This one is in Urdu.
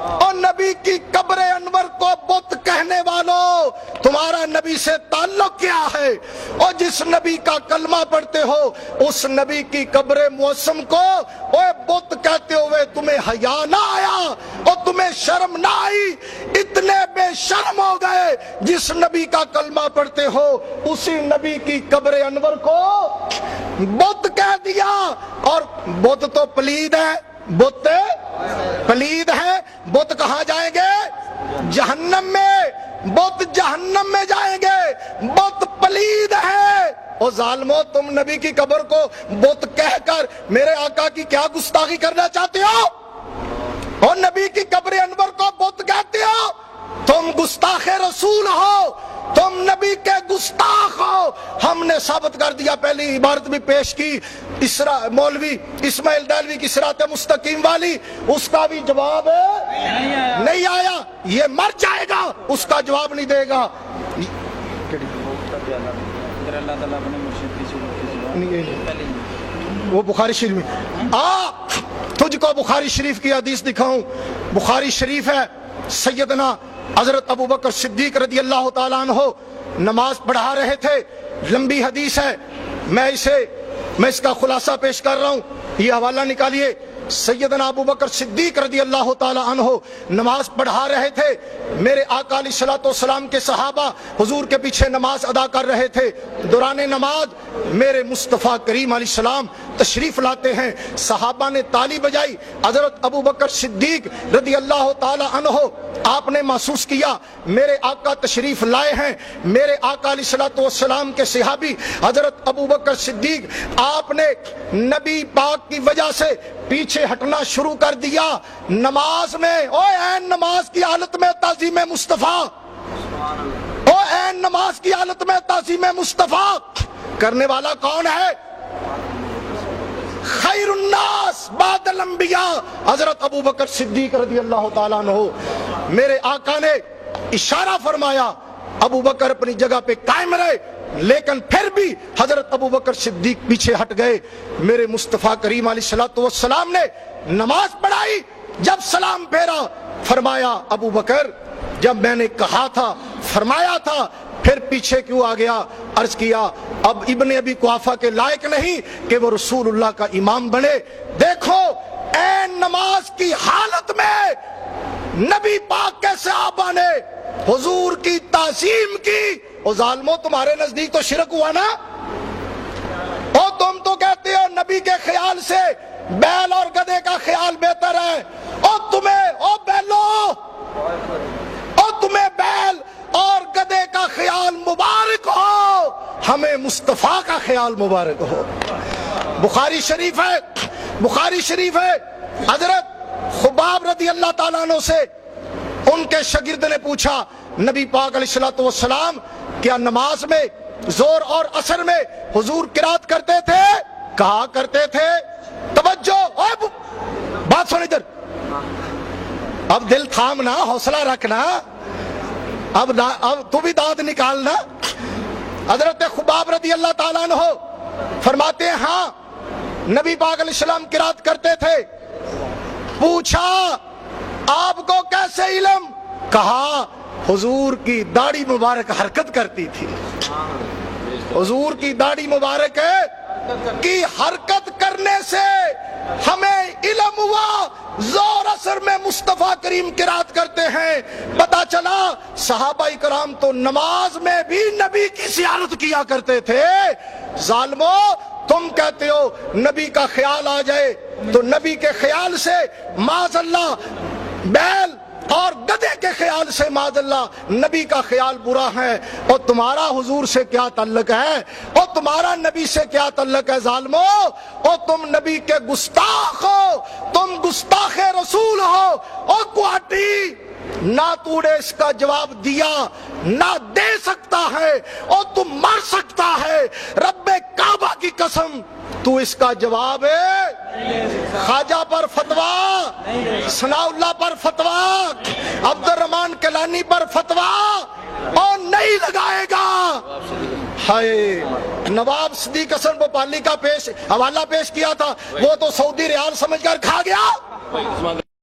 اور نبی کی قبر انور کو بت کہنے والوں، تمہارا نبی سے تعلق کیا ہے؟ اور جس نبی کا کلمہ پڑھتے ہو اس نبی کی قبر معظم کو اوے بت کہتے ہوئے تمہیں حیا نہ آیا اور تمہیں شرم نہ آئی؟ اتنے بے شرم ہو گئے، جس نبی کا کلمہ پڑھتے ہو اسی نبی کی قبر انور کو بت کہہ دیا۔ اور بت تو پلید ہے، بت پلید ہے، بت کہاں جائیں گے؟ جہنم میں، بت جہنم میں جائیں گے، بت پلید ہے۔ اور ظالمو، تم نبی کی قبر کو بت کہہ کر میرے آقا کی کیا گستاخی کرنا چاہتے ہو؟ اور نبی کی قبر انور کو بت کہتے ہو؟ تم گستاخ رسول ہو، تم نبی کے گستاخ ہو۔ ہم نے ثابت کر دیا، پہلی عبارت بھی پیش کی، مولوی اسماعیل دہلوی کی صراط مستقیم والی، اس کا بھی جواب نہیں آیا، یہ مر جائے گا، اس کا جواب نہیں دے گا۔ وہ بخاری شریف میں تجھ کو بخاری شریف کی حدیث دکھاؤں۔ بخاری شریف ہے، سیدنا حضرت ابوبکر صدیق رضی اللہ تعالیٰ عنہ نماز پڑھا رہے تھے، لمبی حدیث ہے، میں اس کا خلاصہ پیش کر رہا ہوں، یہ حوالہ نکالیے۔ سیدنا ابوبکر صدیق رضی اللہ تعالیٰ عنہ نماز پڑھا رہے تھے، میرے آقا علیہ الصلوۃ والسلام کے صحابہ حضور کے پیچھے نماز ادا کر رہے تھے۔ دوران نماز میرے مصطفیٰ کریم علیہ السلام تشریف لاتے ہیں، صحابہ نے تالی بجائی، حضرت ابوبکر صدیق رضی اللہ تعالیٰ عنہ آپ نے محسوس کیا میرے آقا تشریف لائے ہیں۔ میرے آقا علیہ الصلوۃ والسلام کے صحابی حضرت ابوبکر صدیق آپ نے نبی پاک کی وجہ سے پیچھے ہٹنا شروع کر دیا نماز میں۔ او این نماز کی حالت میں تعظیم مصطفیٰ، او این نماز کی حالت میں تعظیم مصطفیٰ کرنے والا کون ہے؟ خیر الناس بعد الانبیاء حضرت ابوبکر صدیق رضی اللہ تعالیٰ عنہ۔ میرے آقا نے اشارہ فرمایا ابوبکر اپنی جگہ پہ قائم رہے، لیکن پھر بھی حضرت ابوبکر صدیق پیچھے ہٹ گئے۔ میرے مصطفیٰ کریم علیہ الصلوۃ والسلام نے نماز پڑھائی، جب سلام پھیرا فرمایا ابوبکر جب میں نے کہا تھا فرمایا تھا پھر پیچھے کیوں آ گیا؟ عرض کیا اب ابن ابی قحافہ کے لائق نہیں کہ وہ رسول اللہ کا امام بنے۔ دیکھو این نماز کی حالت میں نبی پاک کے صحابہ نے حضور کی تعظیم کی۔ اور ظالموں، تمہارے نزدیک تو شرک ہوا نا؟ اور تم تو کہتے ہو نبی کے خیال سے بیل اور گدھے کا خیال بہتر ہے، اور تمہیں بیل اور گدھے کا خیال مبارک ہو، ہمیں مصطفیٰ کا خیال مبارک ہو۔ بخاری شریف ہے حضرت خباب رضی اللہ تعالیٰ عنہ سے ان کے شاگرد نے پوچھا نبی پاک علیہ الصلوۃ والسلام کیا نماز میں زور اور عصر میں حضور قرات کرتے تھے؟ کہا کرتے تھے۔ توجہ، بات سن ادھر، اب دل تھامنا، حوصلہ رکھنا، اب تو بھی دانت نکالنا۔ حضرت خباب رضی اللہ تعالیٰ عنہ فرماتے ہیں ہاں نبی پاک علیہ السلام قرات کرتے تھے۔ پوچھا آپ کو کیسے علم؟ کہا حضور کی داڑھی مبارک حرکت کرتی تھی، حضور کی داڑھی مبارک کی حرکت کرنے سے ہمیں علم ہوا زور اثر میں مصطفیٰ کریم قرات کرتے ہیں۔ پتا چلا صحابہ کرام تو نماز میں بھی نبی کی زیارت کیا کرتے تھے۔ ظالمو، تم کہتے ہو نبی کا خیال آ جائے تو نبی کے خیال سے معاذ اللہ بیل اور گدھے کے خیال سے معاذ اللہ نبی کا خیال برا ہے۔ اور تمہارا حضور سے کیا تعلق ہے؟ اور تمہارا نبی سے کیا تعلق ہے ظالمو؟ اور تم نبی کے گستاخ ہو، تم گستاخ رسول ہو۔ اور کوٹی نہ تو نے اس کا جواب دیا نہ دے سکتا ہے، اور تم مر سکتا ہے، رب کعبہ کی قسم تو اس کا جواب ہے خواجہ پر فتویٰ، ثناء اللہ پر فتویٰ، عبد الرحمن کیلانی پر فتویٰ اور نہیں لگائے گا۔ ہائے، نواب صدیق حسن بھوپالی کا حوالہ پیش کیا تھا، وہ تو سعودی ریال سمجھ کر کھا گیا۔